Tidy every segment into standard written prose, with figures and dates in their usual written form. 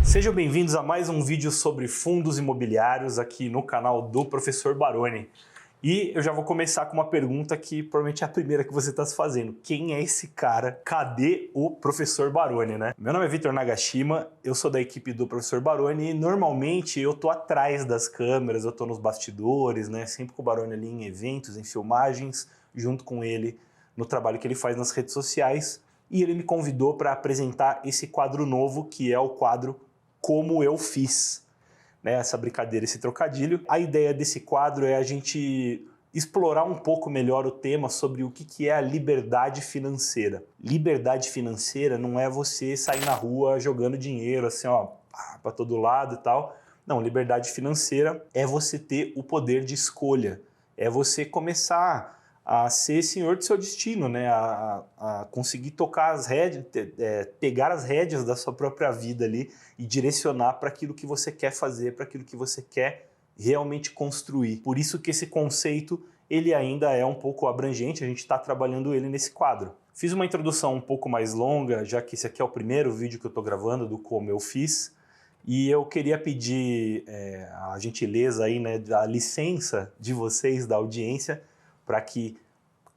Sejam bem-vindos a mais um vídeo sobre fundos imobiliários aqui no canal do Professor Baroni. E eu já vou começar com uma pergunta que provavelmente é a primeira que você está se fazendo. Quem é esse cara? Cadê o Professor Baroni, né? Meu nome é Vitor Nagashima, eu sou da equipe do Professor Baroni e normalmente eu tô atrás das câmeras, eu tô nos bastidores, né? Sempre com o Baroni ali em eventos, em filmagens, junto com ele no trabalho que ele faz nas redes sociais. E ele me convidou para apresentar esse quadro novo, que é o quadro Como Eu Fiz, né? Essa brincadeira, esse trocadilho. A ideia desse quadro é a gente explorar um pouco melhor o tema sobre o que é a liberdade financeira. Liberdade financeira não é você sair na rua jogando dinheiro assim, ó, para todo lado e tal. Não, liberdade financeira é você ter o poder de escolha, é você começar a ser senhor do seu destino, né? A conseguir tocar as rédeas, pegar as rédeas da sua própria vida ali e direcionar para aquilo que você quer fazer, para aquilo que você quer realmente construir. Por isso que esse conceito ele ainda é um pouco abrangente, a gente está trabalhando ele nesse quadro. Fiz uma introdução um pouco mais longa, já que esse aqui é o primeiro vídeo que eu estou gravando do Como Eu Fiz, e eu queria pedir a gentileza aí, né, a licença de vocês, da audiência, para que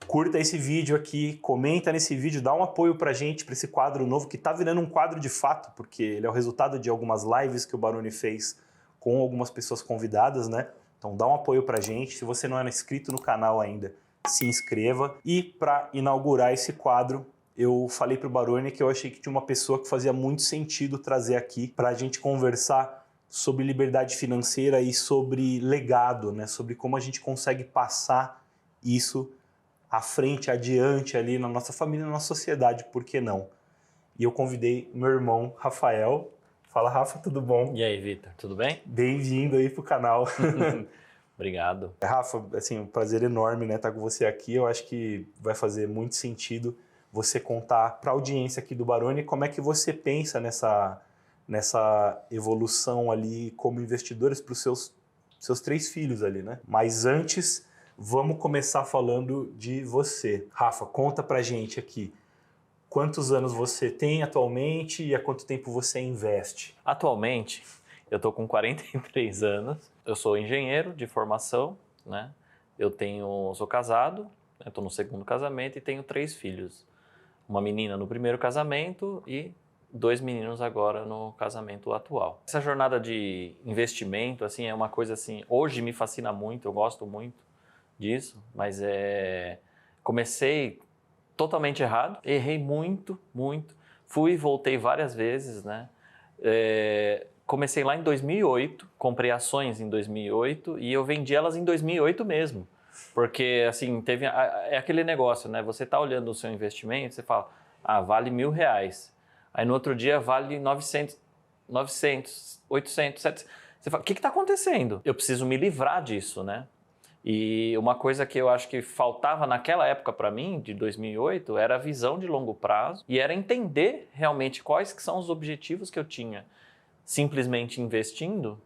curta esse vídeo aqui, comenta nesse vídeo, dá um apoio pra gente, para esse quadro novo, que tá virando um quadro de fato, porque ele é o resultado de algumas lives que o Baroni fez com algumas pessoas convidadas, né? Então dá um apoio pra gente, se você não é inscrito no canal ainda, se inscreva. E para inaugurar esse quadro, eu falei pro Baroni que eu achei que tinha uma pessoa que fazia muito sentido trazer aqui pra gente conversar sobre liberdade financeira e sobre legado, né? Sobre como a gente consegue passar isso à frente, adiante ali na nossa família, na nossa sociedade, por que não? E eu convidei meu irmão, Rafael. Fala, Rafa, tudo bom? E aí, Vitor, tudo bem? Bem-vindo aí pro canal. Obrigado. Rafa, assim, um prazer enorme, né, estar com você aqui. Eu acho que vai fazer muito sentido você contar para a audiência aqui do Baroni como é que você pensa nessa evolução ali como investidores para os seus 3 filhos ali, né? Mas antes, vamos começar falando de você. Rafa, conta pra gente aqui. Quantos anos você tem atualmente e há quanto tempo você investe? Atualmente, eu tô com 43 anos, eu sou engenheiro de formação, né? Sou casado, eu tô no segundo casamento e tenho 3 filhos. Uma menina no primeiro casamento e 2 meninos agora no casamento atual. Essa jornada de investimento, assim, é uma coisa assim, hoje me fascina muito, eu gosto muito disso, mas comecei totalmente errado, errei muito, fui e voltei várias vezes, né? Comecei lá em 2008, comprei ações em 2008 e eu vendi elas em 2008 mesmo, porque assim, é aquele negócio, né? Você tá olhando o seu investimento, você fala, vale R$1.000, aí no outro dia vale 900, 800, 700, você fala, o que está acontecendo? Eu preciso me livrar disso, né? E uma coisa que eu acho que faltava naquela época para mim, de 2008, era a visão de longo prazo e era entender realmente quais que são os objetivos que eu tinha simplesmente investindo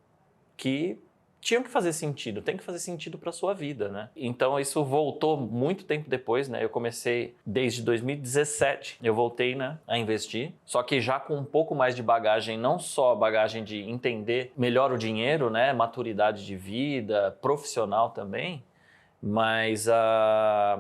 que tinham que fazer sentido, tem que fazer sentido para a sua vida, né? Então isso voltou muito tempo depois, né? Eu comecei desde 2017, eu voltei, né, a investir, só que já com um pouco mais de bagagem, não só a bagagem de entender melhor o dinheiro, né, maturidade de vida, profissional também, mas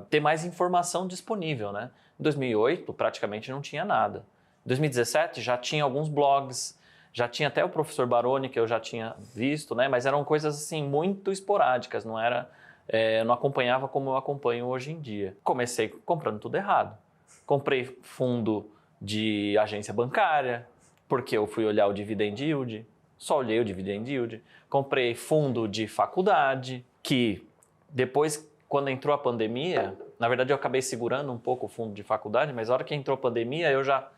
ter mais informação disponível, né? Em 2008 praticamente não tinha nada. Em 2017 já tinha alguns blogs, já tinha até o Professor Baroni que eu já tinha visto, né? Mas eram coisas assim muito esporádicas, não era, eu não acompanhava como eu acompanho hoje em dia. Comecei comprando tudo errado. Comprei fundo de agência bancária, porque eu fui olhar o dividend yield, só olhei o dividend yield. Comprei fundo de faculdade, que depois, quando entrou a pandemia, na verdade eu acabei segurando um pouco o fundo de faculdade, mas na hora que entrou a pandemia eu já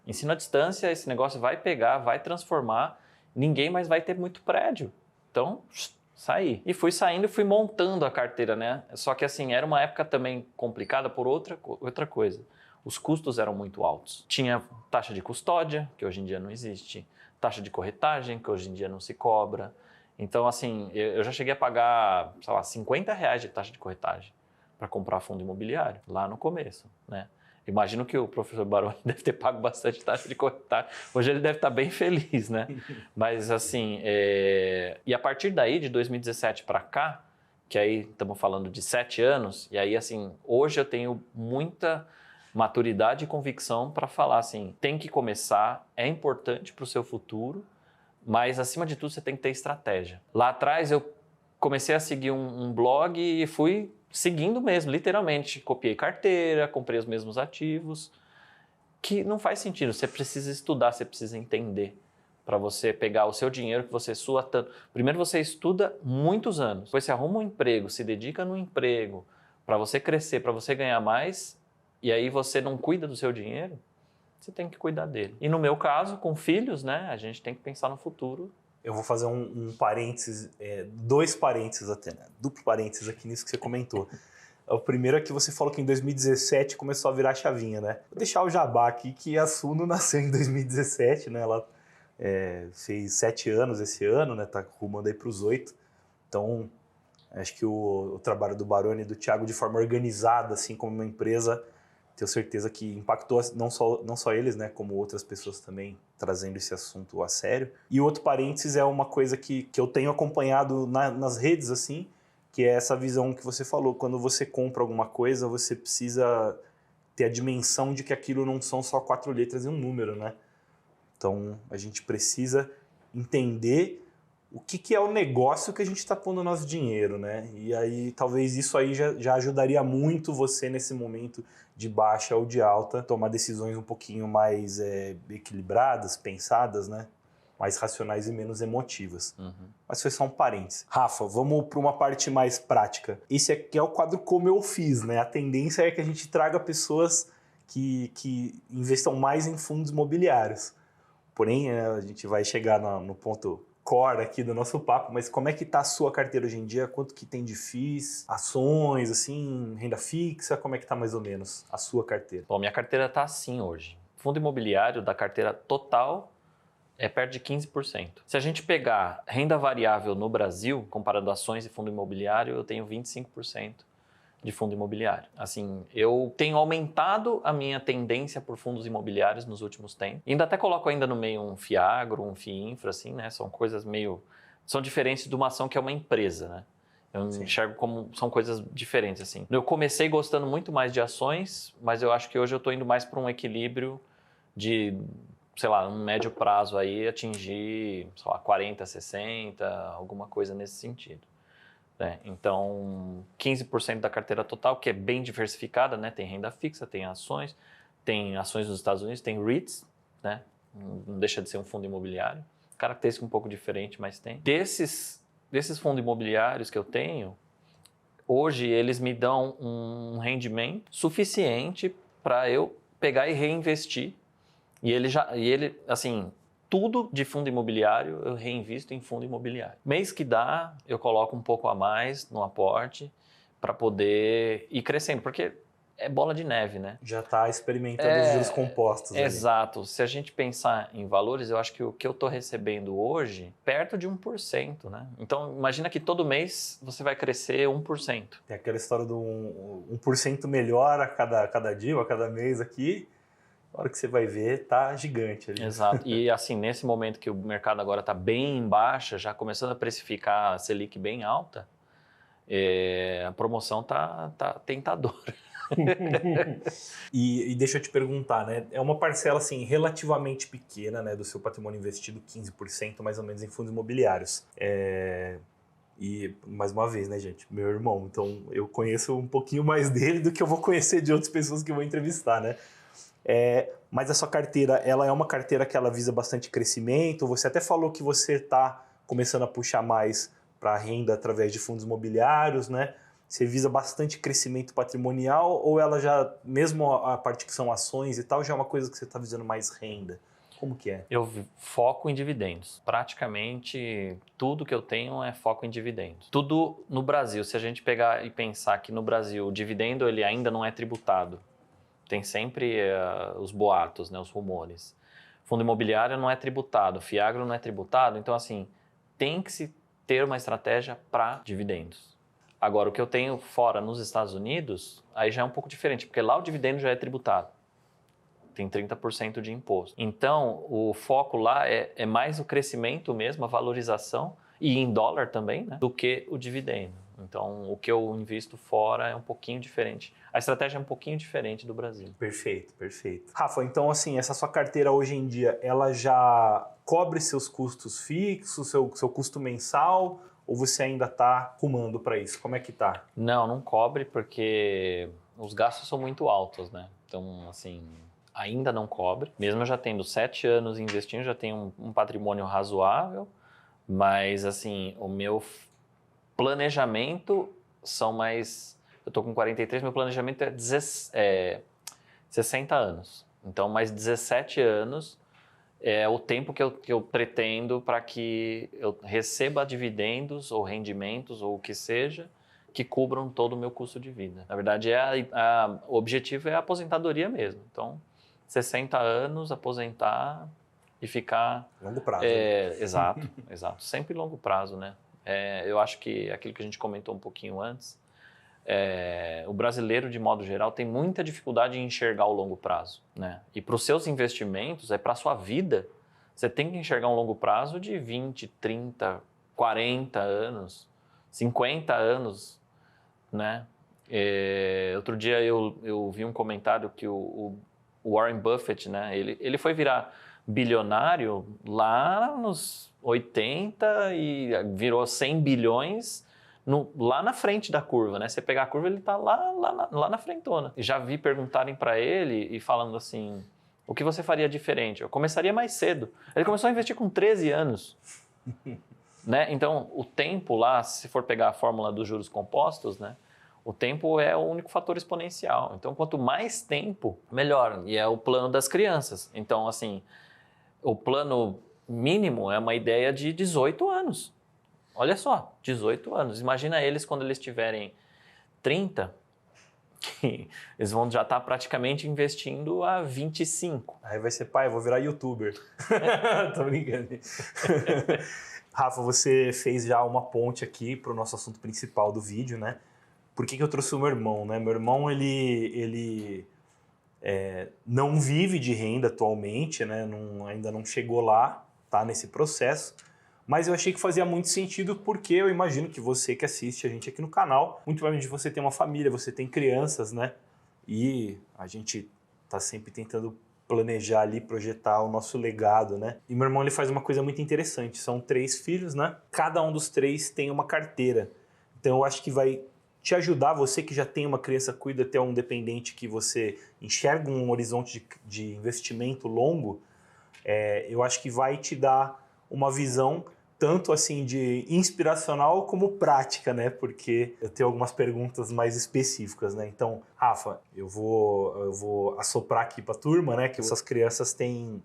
ensino à distância, esse negócio vai pegar, vai transformar, ninguém mais vai ter muito prédio. Então, saí. E fui saindo e fui montando a carteira, né? Só que assim, era uma época também complicada por outra coisa. Os custos eram muito altos. Tinha taxa de custódia, que hoje em dia não existe, taxa de corretagem, que hoje em dia não se cobra. Então, assim, eu já cheguei a pagar, sei lá, R$50 de taxa de corretagem para comprar fundo imobiliário, lá no começo, né? Imagino que o professor Baroni deve ter pago bastante taxa de corretagem. Hoje ele deve estar bem feliz, né? Mas assim, e a partir daí, de 2017 para cá, que aí estamos falando de 7 anos, e aí assim, hoje eu tenho muita maturidade e convicção para falar assim, tem que começar, é importante para o seu futuro, mas acima de tudo você tem que ter estratégia. Lá atrás eu comecei a seguir um blog e fui seguindo mesmo, literalmente. Copiei carteira, comprei os mesmos ativos, que não faz sentido. Você precisa estudar, você precisa entender para você pegar o seu dinheiro que você sua tanto. Primeiro você estuda muitos anos, depois você arruma um emprego, se dedica no emprego para você crescer, para você ganhar mais, e aí você não cuida do seu dinheiro, você tem que cuidar dele. E no meu caso, com filhos, né, a gente tem que pensar no futuro. Eu vou fazer um parênteses, 2 parênteses até, né? Duplo parênteses aqui nisso que você comentou. O primeiro é que você falou que em 2017 começou a virar chavinha, né? Vou deixar o jabá aqui que a Suno nasceu em 2017, né? Ela fez 7 anos esse ano, né? Tá rumando aí para os 8. Então, acho que o trabalho do Baroni e do Thiago de forma organizada, assim como uma empresa, tenho certeza que impactou não só eles, né, como outras pessoas também trazendo esse assunto a sério. E o outro parênteses é uma coisa que eu tenho acompanhado nas redes, assim, que é essa visão que você falou. Quando você compra alguma coisa, você precisa ter a dimensão de que aquilo não são só 4 letras e um número, né? Então, a gente precisa entender o que é o negócio que a gente está pondo o nosso dinheiro, né? E aí, talvez isso aí já ajudaria muito você nesse momento de baixa ou de alta, tomar decisões um pouquinho mais equilibradas, pensadas, né? Mais racionais e menos emotivas. Uhum. Mas foi só um parênteses. Rafa, vamos para uma parte mais prática. Esse aqui é o quadro Como Eu Fiz, né? A tendência é que a gente traga pessoas que investam mais em fundos imobiliários. Porém, a gente vai chegar no ponto core aqui do nosso papo, mas como é que está a sua carteira hoje em dia? Quanto que tem de FIIs, ações, assim, renda fixa? Como é que está mais ou menos a sua carteira? Bom, minha carteira está assim hoje. Fundo imobiliário da carteira total é perto de 15%. Se a gente pegar renda variável no Brasil, comparando ações e fundo imobiliário, eu tenho 25% de fundo imobiliário. Assim, eu tenho aumentado a minha tendência por fundos imobiliários nos últimos tempos. Ainda até coloco ainda no meio um FIAGRO, um FIINFRA, assim, né? São coisas meio... São diferentes de uma ação que é uma empresa, né? Eu enxergo como... São coisas diferentes, assim. Eu comecei gostando muito mais de ações, mas eu acho que hoje eu estou indo mais para um equilíbrio de, sei lá, um médio prazo aí, atingir, sei lá, 40, 60, alguma coisa nesse sentido. Então, 15% da carteira total, que é bem diversificada, né? Tem renda fixa, tem ações nos Estados Unidos, tem REITs, né? Não deixa de ser um fundo imobiliário. Característica um pouco diferente, mas tem. Desses fundos imobiliários que eu tenho, hoje eles me dão um rendimento suficiente para eu pegar e reinvestir. E ele, assim, tudo de fundo imobiliário eu reinvisto em fundo imobiliário. Mês que dá, eu coloco um pouco a mais no aporte para poder ir crescendo, porque é bola de neve, né? Já está experimentando os juros compostos. Exato. Se a gente pensar em valores, eu acho que o que eu estou recebendo hoje, perto de 1%, né? Então, imagina que todo mês você vai crescer 1%. Tem aquela história do 1% melhor a cada dia ou a cada mês aqui. A hora que você vai ver, tá gigante ali. Exato. E assim, nesse momento que o mercado agora está bem em baixa, já começando a precificar a Selic bem alta, a promoção tá tentadora. E deixa eu te perguntar, né? É uma parcela assim relativamente pequena, né, do seu patrimônio investido, 15% mais ou menos em fundos imobiliários. E mais uma vez, né, gente, meu irmão, então eu conheço um pouquinho mais dele do que eu vou conhecer de outras pessoas que eu vou entrevistar, né? Mas a sua carteira, ela é uma carteira que ela visa bastante crescimento. Você até falou que você está começando a puxar mais para a renda através de fundos imobiliários, né? Você visa bastante crescimento patrimonial ou ela já, mesmo a parte que são ações e tal, já é uma coisa que você está visando mais renda? Como que é? Eu foco em dividendos. Praticamente tudo que eu tenho é foco em dividendos. Tudo no Brasil. Se a gente pegar e pensar que no Brasil o dividendo ele ainda não é tributado, tem sempre os boatos, né, os rumores. Fundo imobiliário não é tributado, FIAGRO não é tributado, então assim, tem que se ter uma estratégia para dividendos. Agora, o que eu tenho fora nos Estados Unidos, aí já é um pouco diferente, porque lá o dividendo já é tributado. tem 30% de imposto. Então, o foco lá é mais o crescimento mesmo, a valorização, e em dólar também, né, do que o dividendo. Então, o que eu invisto fora é um pouquinho diferente. A estratégia é um pouquinho diferente do Brasil. Perfeito, perfeito. Rafa, então assim, essa sua carteira hoje em dia, ela já cobre seus custos fixos, seu custo mensal, ou você ainda está rumando para isso? Como é que tá? Não cobre porque os gastos são muito altos, né? Então, assim, ainda não cobre. Mesmo eu já tendo 7 anos investindo, já tenho um patrimônio razoável, mas, assim, o meu planejamento são mais... Eu tô com 43, meu planejamento é 60 anos. Então, mais 17 anos é o tempo que eu pretendo para que eu receba dividendos ou rendimentos ou o que seja que cubram todo o meu custo de vida. Na verdade, o objetivo é a aposentadoria mesmo. Então, 60 anos, aposentar e ficar... Longo prazo. Né? Exato, exato. Sempre longo prazo, né? Eu acho que aquilo que a gente comentou um pouquinho antes, o brasileiro, de modo geral, tem muita dificuldade em enxergar o longo prazo, né? E para os seus investimentos, para a sua vida, você tem que enxergar um longo prazo de 20, 30, 40 anos, 50 anos, né? Outro dia eu vi um comentário que o Warren Buffett, né? Ele foi virar bilionário lá nos 80 e virou 100 bilhões lá na frente da curva, né? Você pegar a curva, ele está lá na frentona. E já vi perguntarem para ele e falando assim, o que você faria diferente? Eu começaria mais cedo. Ele começou a investir com 13 anos. Né? Então, o tempo lá, se for pegar a fórmula dos juros compostos, né? O tempo é o único fator exponencial. Então, quanto mais tempo, melhor. E é o plano das crianças. Então, assim, o plano mínimo é uma ideia de 18 anos. Olha só, 18 anos. Imagina eles quando eles tiverem 30, que eles vão já estar praticamente investindo a 25. Aí vai ser, pai, eu vou virar youtuber. Tô brincando. Rafa, você fez já uma ponte aqui para o nosso assunto principal do vídeo, né? Por que eu trouxe o meu irmão, né? Meu irmão, ele não vive de renda atualmente, né? Ainda não chegou lá, tá nesse processo. Mas eu achei que fazia muito sentido porque eu imagino que você que assiste a gente aqui no canal, muito provavelmente você tem uma família, você tem crianças, né? E a gente tá sempre tentando planejar ali, projetar o nosso legado, né? E meu irmão, ele faz uma coisa muito interessante. São 3 filhos, né? Cada um dos 3 tem uma carteira. Então eu acho que vai te ajudar, você que já tem uma criança, cuida até um dependente que você enxerga um horizonte de investimento longo, eu acho que vai te dar uma visão tanto assim de inspiracional como prática, né? Porque eu tenho algumas perguntas mais específicas, né? Então, Rafa, eu vou assoprar aqui para a turma, né? Que essas crianças têm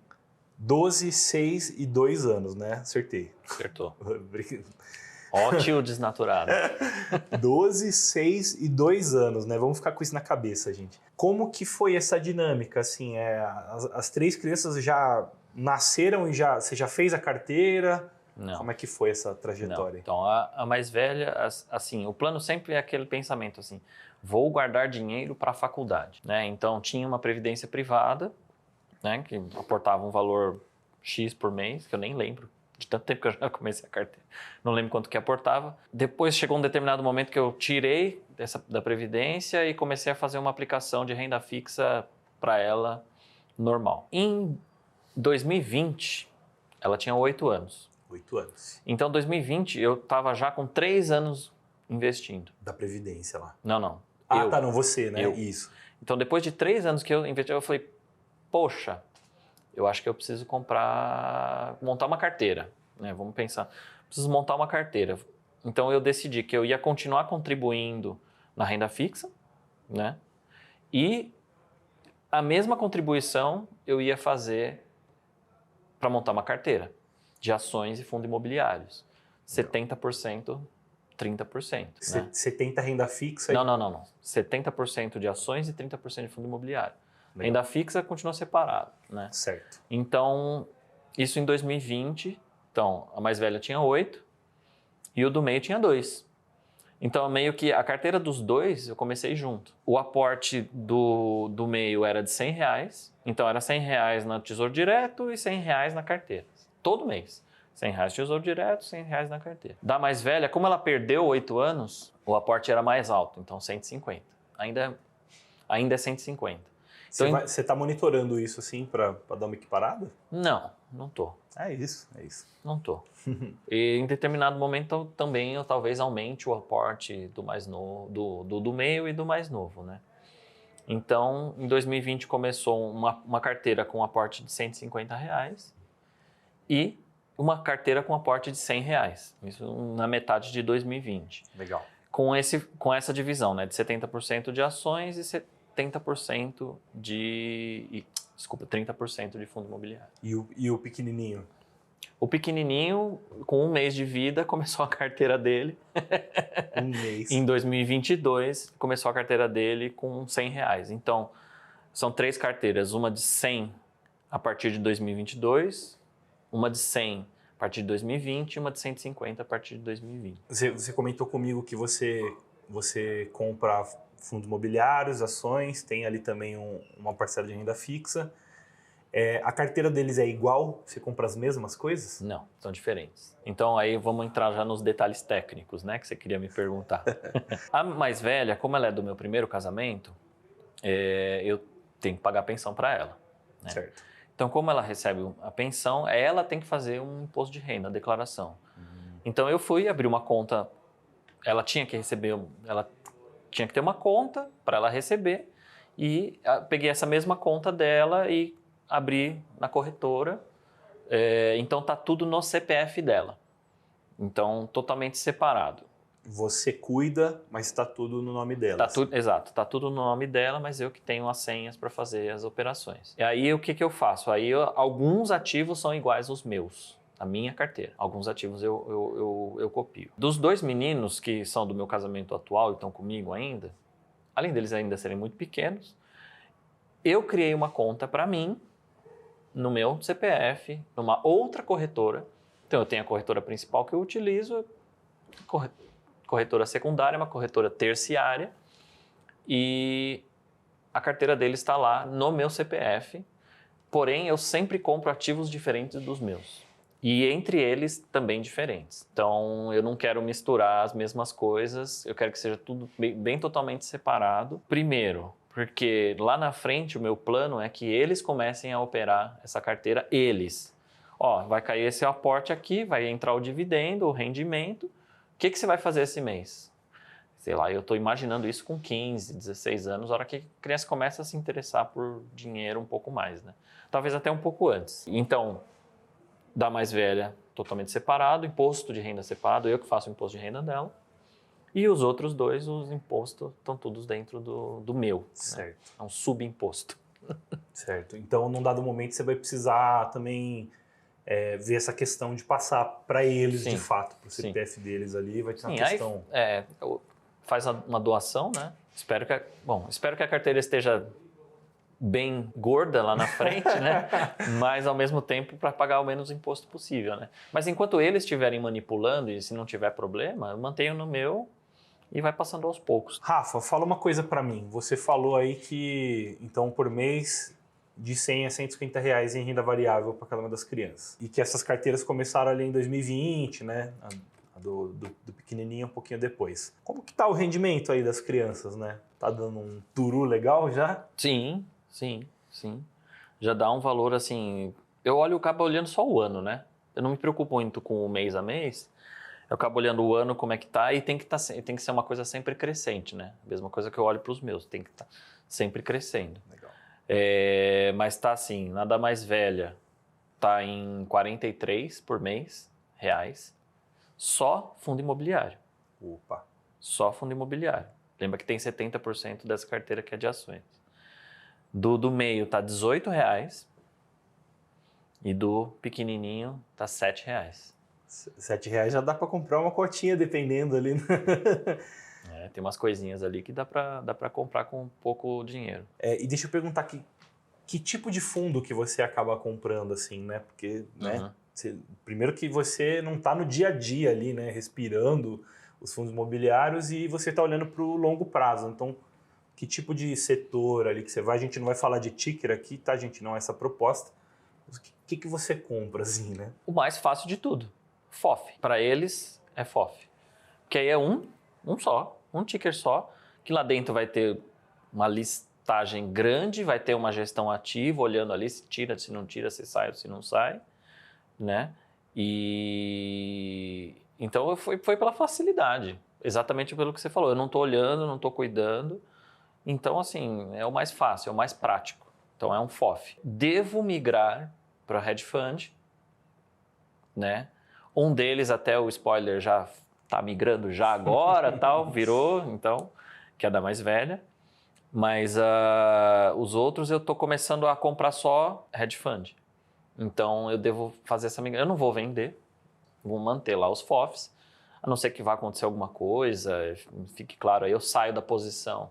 12, 6 e 2 anos, né? Acertei. Acertou. Ó, tio desnaturado. 12, 6 e 2 anos, né? Vamos ficar com isso na cabeça, gente. Como que foi essa dinâmica? Assim, as 3 crianças já nasceram e você já fez a carteira? Não. Como é que foi essa trajetória? Não. Então, a mais velha, assim, o plano sempre é aquele pensamento assim, vou guardar dinheiro para a faculdade, né? Então, tinha uma previdência privada, né, que aportava um valor X por mês, que eu nem lembro, de tanto tempo que eu já comecei a carteira, não lembro quanto que aportava. Depois chegou um determinado momento que eu tirei da previdência e comecei a fazer uma aplicação de renda fixa para ela normal. Em 2020, ela tinha 8 anos. 8 anos. Então, em 2020, eu estava já com 3 anos investindo. Da Previdência lá. Não. Tá, não, você, né? Isso. Então, depois de 3 anos que eu investi, eu falei, poxa, eu acho que eu preciso montar uma carteira, né? Vamos pensar, preciso montar uma carteira. Então, eu decidi que eu ia continuar contribuindo na renda fixa, né? E a mesma contribuição eu ia fazer para montar uma carteira de ações e fundos imobiliários. 70%, 30%. Né? 70% renda fixa? Não. 70% de ações e 30% de fundo imobiliário. Legal. Renda fixa continua separado. Né? Certo. Então, isso em 2020. Então, a mais velha tinha 8 e o do meio tinha 2. Então, meio que a carteira dos dois, eu comecei junto. O aporte do meio era de R$100, então era R$100 no Tesouro Direto e R$100 na carteira. Todo mês. R$100 Tesouro Direto, R$100 na carteira. Da mais velha, como ela perdeu 8 anos, o aporte era mais alto, então 150. Ainda é 150. Então, Você está monitorando isso assim para dar uma equiparada? Não tô. É isso. Não tô. E em determinado momento também eu talvez aumente o aporte do mais novo, do meio e do mais novo, né? Então, em 2020 começou uma carteira com aporte de R$150 e uma carteira com aporte de R$100. Isso na metade de 2020. Legal. Com essa divisão, né, de 70% de ações e 30% de 30% de fundo imobiliário. E o pequenininho? O pequenininho, com 1 mês de vida, começou a carteira dele. 1 mês. Em 2022, começou a carteira dele com R$100. Então, são 3 carteiras. Uma de 100 a partir de 2022, uma de 100 a partir de 2020 e uma de 150 a partir de 2020. Você comentou comigo que você compra fundos imobiliários, ações, tem ali também uma parcela de renda fixa. A carteira deles é igual? Você compra as mesmas coisas? Não, são diferentes. Então aí vamos entrar já nos detalhes técnicos, né, que você queria me perguntar. A mais velha, como ela é do meu primeiro casamento, eu tenho que pagar pensão para ela. Né? Certo. Então, como ela recebe a pensão, ela tem que fazer um imposto de renda, a declaração. Então eu fui abrir uma conta, ela tinha que ter uma conta para ela receber e peguei essa mesma conta dela e abri na corretora. Então tá tudo no CPF dela. Então totalmente separado. Você cuida, mas está tudo no nome dela. Exato, tá tudo no nome dela, mas eu que tenho as senhas para fazer as operações. E aí o que eu faço? Aí alguns ativos são iguais aos meus. A minha carteira. Alguns ativos eu copio. Dos 2 meninos que são do meu casamento atual e estão comigo ainda, além deles ainda serem muito pequenos, eu criei uma conta para mim, no meu CPF, numa outra corretora. Então eu tenho a corretora principal que eu utilizo, corretora secundária, uma corretora terciária, e a carteira deles está lá no meu CPF, porém eu sempre compro ativos diferentes dos meus. E entre eles também diferentes. Então, eu não quero misturar as mesmas coisas, eu quero que seja tudo bem totalmente separado. Primeiro, porque lá na frente o meu plano é que eles comecem a operar essa carteira, eles. Vai cair esse aporte aqui, vai entrar o dividendo, o rendimento. O que você vai fazer esse mês? Sei lá, eu estou imaginando isso com 15, 16 anos, a hora que a criança começa a se interessar por dinheiro um pouco mais, né? Talvez até um pouco antes. Então, da mais velha, totalmente separado, imposto de renda separado, eu que faço o imposto de renda dela. E os outros 2, os impostos, estão todos dentro do meu. Certo. Né? É um subimposto. Certo. Então, num dado momento, você vai precisar também ver essa questão de passar para eles, de fato, para o CPF deles ali, vai ter uma questão... Aí, faz uma doação, né? Espero que a carteira esteja bem gorda lá na frente, né? Mas ao mesmo tempo para pagar o menos imposto possível, né? Mas enquanto eles estiverem manipulando e se não tiver problema, eu mantenho no meu e vai passando aos poucos. Rafa, fala uma coisa para mim. Você falou aí que, então, por mês, de 100 a 150 reais em renda variável para cada uma das crianças. E que essas carteiras começaram ali em 2020, né? A do pequenininho um pouquinho depois. Como que tá o rendimento aí das crianças, né? Tá dando um turu legal já? Sim. Já dá um valor assim... Eu acabo olhando só o ano, né? Eu não me preocupo muito com o mês a mês. Eu acabo olhando o ano, como é que tá, e tem que ser uma coisa sempre crescente, né? A mesma coisa que eu olho para os meus, tem que estar sempre crescendo. Legal. Mas tá assim, nada mais velha, tá em 43 por mês, reais, só fundo imobiliário. Opa. Só fundo imobiliário. Lembra que tem 70% dessa carteira que é de ações. Do meio tá R$18 e do pequenininho tá R$7. R$7 já dá para comprar uma cotinha, dependendo ali. Tem umas coisinhas ali que dá para comprar com pouco dinheiro. E deixa eu perguntar que tipo de fundo que você acaba comprando, assim, né? Porque, né? Primeiro que você não tá no dia a dia ali, né? Respirando os fundos imobiliários e você está olhando para o longo prazo. Então, que tipo de setor ali que você vai? A gente não vai falar de ticker aqui, tá, gente? Não é essa a proposta. O que você compra, assim, né? O mais fácil de tudo, FOF. Para eles, é FOF. Porque aí é um só, um ticker só, que lá dentro vai ter uma listagem grande, vai ter uma gestão ativa, olhando ali se tira, se não tira, se sai ou se não sai, né? E então foi pela facilidade, exatamente pelo que você falou. Eu não estou olhando, não estou cuidando. Então, assim, é o mais fácil, é o mais prático. Então, é um FOF. Devo migrar para hedge fund, né? Um deles, até o spoiler, já está migrando já agora, tal, virou, então, que é da mais velha. Mas os outros eu estou começando a comprar só hedge fund. Então, eu devo fazer essa migração. Eu não vou vender, vou manter lá os FOFs, a não ser que vá acontecer alguma coisa, fique claro aí, eu saio da posição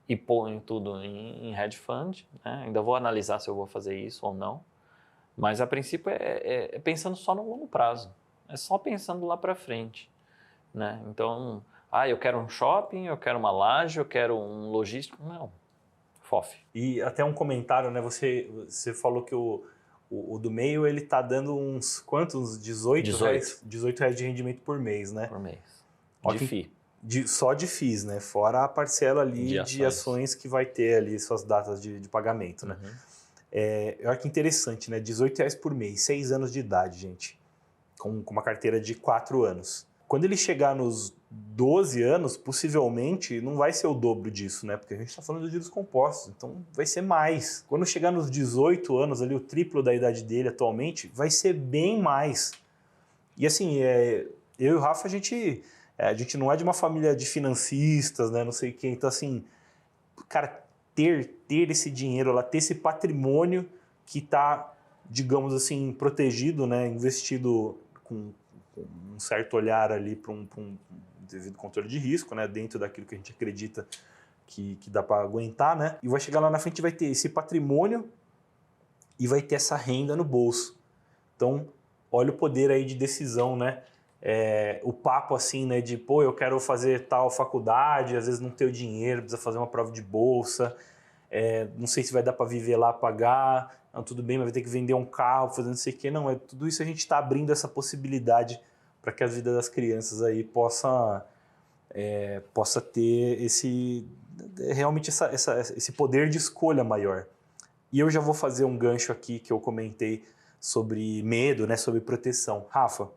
e ponho tudo em hedge fund, né? Ainda vou analisar se eu vou fazer isso ou não, mas a princípio é pensando só no longo prazo, é só pensando lá para frente, né? Então, eu quero um shopping, eu quero uma laje, eu quero um logístico, não, FOF. E até um comentário, né? Você falou que o do meio ele tá dando uns quantos? 18 reais, 18 reais de rendimento por mês, né? Por mês. Ó, De FII. Só de FIIs, né? Fora a parcela ali De ações que vai ter ali suas datas de pagamento, né? Olha que interessante, né? 18 reais por mês, 6 anos de idade, gente. Com uma carteira de 4 anos. Quando ele chegar nos 12 anos, possivelmente não vai ser o dobro disso, né? Porque a gente está falando de juros compostos, então vai ser mais. Quando chegar nos 18 anos, ali o triplo da idade dele atualmente, vai ser bem mais. E assim, eu e o Rafa, a gente não é de uma família de financistas, né? Não sei quem. Então assim, cara, ter esse dinheiro lá, ter esse patrimônio que está, digamos assim, protegido, né? Investido com um certo olhar ali para um devido controle de risco, né? Dentro daquilo que a gente acredita que dá para aguentar, né? E vai chegar lá na frente e vai ter esse patrimônio e vai ter essa renda no bolso. Então, olha o poder aí de decisão, né? O papo assim, né? De, pô, eu quero fazer tal faculdade, às vezes não tenho dinheiro, precisa fazer uma prova de bolsa, não sei se vai dar para viver lá, pagar, não, tudo bem, mas vai ter que vender um carro, fazer não sei o quê. Não, tudo isso a gente está abrindo essa possibilidade para que a vida das crianças aí possa ter realmente esse poder de escolha maior. E eu já vou fazer um gancho aqui que eu comentei sobre medo, né, sobre proteção. Rafa,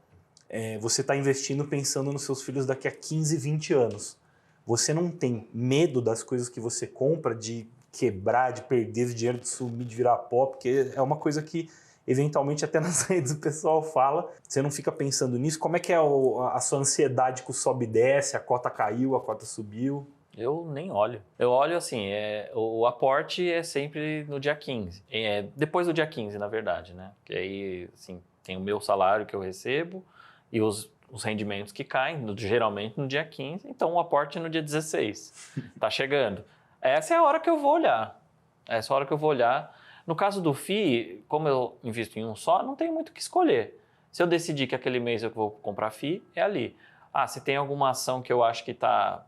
você está investindo pensando nos seus filhos daqui a 15, 20 anos. Você não tem medo das coisas que você compra, de quebrar, de perder o dinheiro, de sumir, de virar pó, porque é uma coisa que eventualmente até nas redes o pessoal fala. Você não fica pensando nisso? Como é que é a sua ansiedade com o sobe e desce, a cota caiu, a cota subiu? Eu nem olho. Eu olho assim, o aporte é sempre no dia 15. Depois do dia 15, na verdade, né? Que aí, assim, tem o meu salário que eu recebo e os rendimentos que caem, geralmente no dia 15. Então, o aporte é no dia 16. Tá chegando. Essa é a hora que eu vou olhar. Essa é a hora que eu vou olhar. No caso do FII, como eu invisto em um só, não tem muito o que escolher. Se eu decidir que aquele mês eu vou comprar FII, é ali. Se tem alguma ação que eu acho que está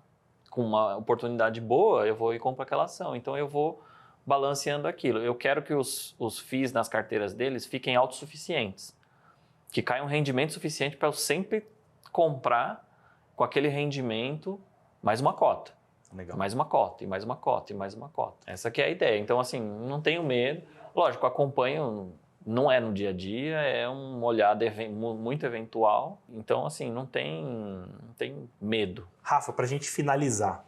com uma oportunidade boa, eu vou e compro aquela ação. Então, eu vou balanceando aquilo. Eu quero que os FIIs nas carteiras deles fiquem autossuficientes. Que caia um rendimento suficiente para eu sempre comprar com aquele rendimento mais uma cota. Legal. Mais uma cota, e mais uma cota, e mais uma cota. Essa que é a ideia. Então, assim, não tenho medo. Lógico, acompanho, não é no dia a dia, é um olhar muito eventual. Então, assim, não tem medo. Rafa, para a gente finalizar,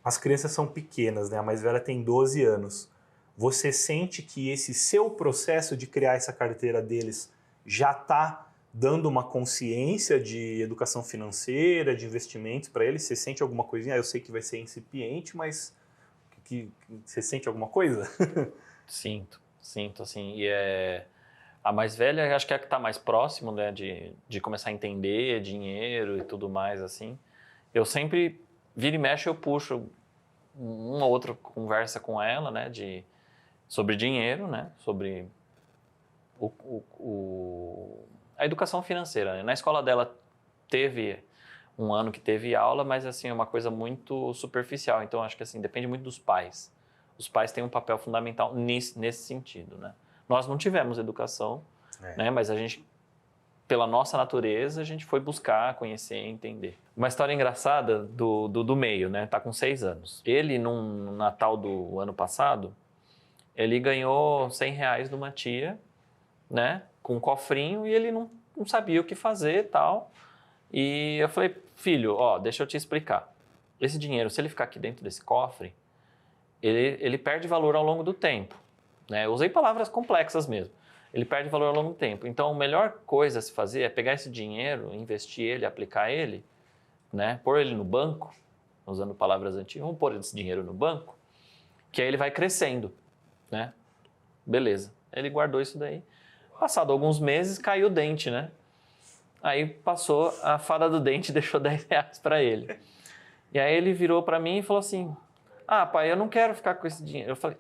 as crianças são pequenas, né? A mais velha tem 12 anos. Você sente que esse seu processo de criar essa carteira deles já está dando uma consciência de educação financeira, de investimentos para eles? Você sente alguma coisinha? Eu sei que vai ser incipiente, mas você sente alguma coisa? Sinto, assim, a mais velha acho que é a que está mais próximo, né, de começar a entender dinheiro e tudo mais, assim. Eu sempre, vira e mexe, eu puxo uma ou outra conversa com ela, né, sobre dinheiro, né, sobre a educação financeira, né? Na escola dela teve um ano que teve aula, mas assim, é uma coisa muito superficial. Então, acho que assim, depende muito dos pais. Os pais têm um papel fundamental nesse sentido, né? Nós não tivemos educação, né? Mas a gente, pela nossa natureza, a gente foi buscar, conhecer, entender. Uma história engraçada do meio, né? Tá com 6 anos. Ele, no Natal do ano passado, ele ganhou R$100 de uma tia, né? Com um cofrinho, e ele não sabia o que fazer e tal. E eu falei, filho, ó, deixa eu te explicar. Esse dinheiro, se ele ficar aqui dentro desse cofre, ele perde valor ao longo do tempo, né? Eu usei palavras complexas mesmo. Ele perde valor ao longo do tempo. Então, a melhor coisa a se fazer é pegar esse dinheiro, investir ele, aplicar ele, né? Pôr ele no banco, usando palavras antigas, vamos pôr esse dinheiro no banco, que aí ele vai crescendo, né? Beleza. Ele guardou isso daí. Passado alguns meses, caiu o dente, né? Aí passou, a fada do dente deixou R$10 para ele. E aí ele virou para mim e falou assim, ah, pai, eu não quero ficar com esse dinheiro. Eu falei,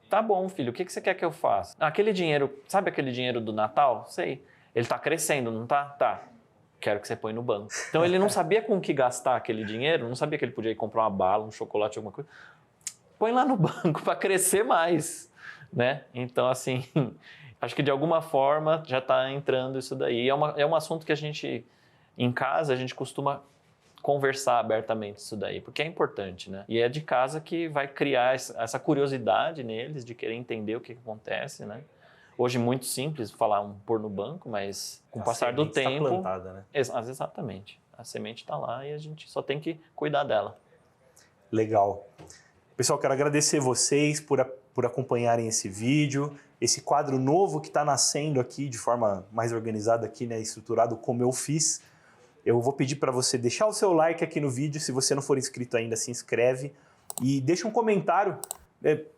tá bom, filho, o que você quer que eu faça? Aquele dinheiro, sabe aquele dinheiro do Natal? Sei. Ele tá crescendo, não tá? Tá. Quero que você põe no banco. Então ele não sabia com o que gastar aquele dinheiro, não sabia que ele podia ir comprar uma bala, um chocolate, alguma coisa. Põe lá no banco para crescer mais, né? Então, assim, acho que de alguma forma já está entrando isso daí. É um assunto que a gente, em casa, a gente costuma conversar abertamente isso daí, porque é importante, né? E é de casa que vai criar essa curiosidade neles de querer entender o que acontece, né? Hoje muito simples falar pôr no banco, mas com o passar do tempo... A semente está plantada, né? Exatamente. A semente está lá e a gente só tem que cuidar dela. Legal. Pessoal, quero agradecer vocês por acompanharem esse vídeo, esse quadro novo que está nascendo aqui de forma mais organizada aqui, né, estruturado como eu fiz. Eu vou pedir para você deixar o seu like aqui no vídeo, se você não for inscrito ainda, se inscreve e deixa um comentário,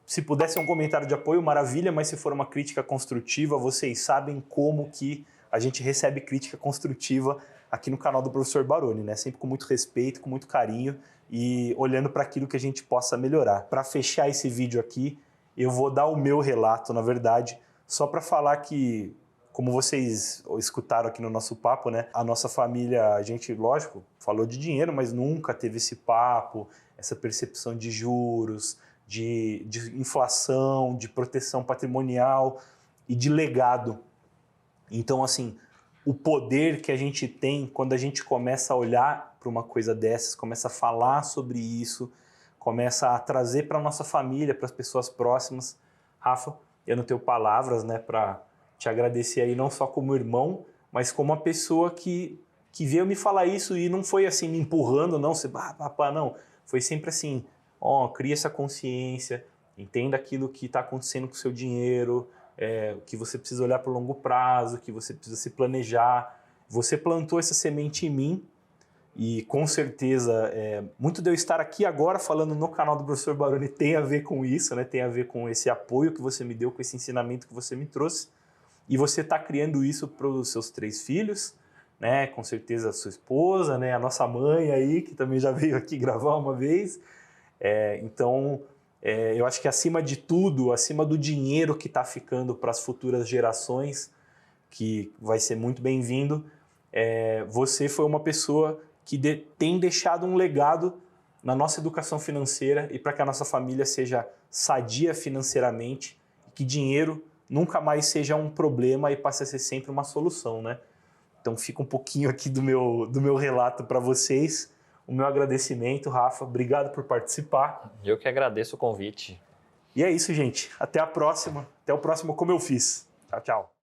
se puder ser um comentário de apoio, maravilha, mas se for uma crítica construtiva, vocês sabem como que a gente recebe crítica construtiva aqui no canal do Professor Baroni, né? Sempre com muito respeito, com muito carinho e olhando para aquilo que a gente possa melhorar. Para fechar esse vídeo aqui, eu vou dar o meu relato, na verdade, só para falar que, como vocês escutaram aqui no nosso papo, né? A nossa família, a gente, lógico, falou de dinheiro, mas nunca teve esse papo, essa percepção de juros, de inflação, de proteção patrimonial e de legado. Então, assim, o poder que a gente tem quando a gente começa a olhar para uma coisa dessas, começa a falar sobre isso, começa a trazer para a nossa família, para as pessoas próximas. Rafa, eu não tenho palavras, né, para te agradecer aí, não só como irmão, mas como uma pessoa que veio me falar isso e não foi assim me empurrando, não, você, papá, não. Foi sempre assim, cria essa consciência, entenda aquilo que está acontecendo com o seu dinheiro, que você precisa olhar para o longo prazo, que você precisa se planejar. Você plantou essa semente em mim e com certeza muito de eu estar aqui agora falando no canal do Professor Baroni tem a ver com isso, né? Tem a ver com esse apoio que você me deu, com esse ensinamento que você me trouxe. E você está criando isso para os seus 3 filhos, né? Com certeza a sua esposa, né? A nossa mãe aí, que também já veio aqui gravar uma vez. Então, eu acho que acima de tudo, acima do dinheiro que está ficando para as futuras gerações, que vai ser muito bem-vindo, você foi uma pessoa que tem deixado um legado na nossa educação financeira e para que a nossa família seja sadia financeiramente, que dinheiro nunca mais seja um problema e passe a ser sempre uma solução, né? Então fica um pouquinho aqui do meu relato para vocês. O meu agradecimento, Rafa. Obrigado por participar. Eu que agradeço o convite. E é isso, gente. Até a próxima. Até o próximo Como Eu Fiz. Tchau, tchau.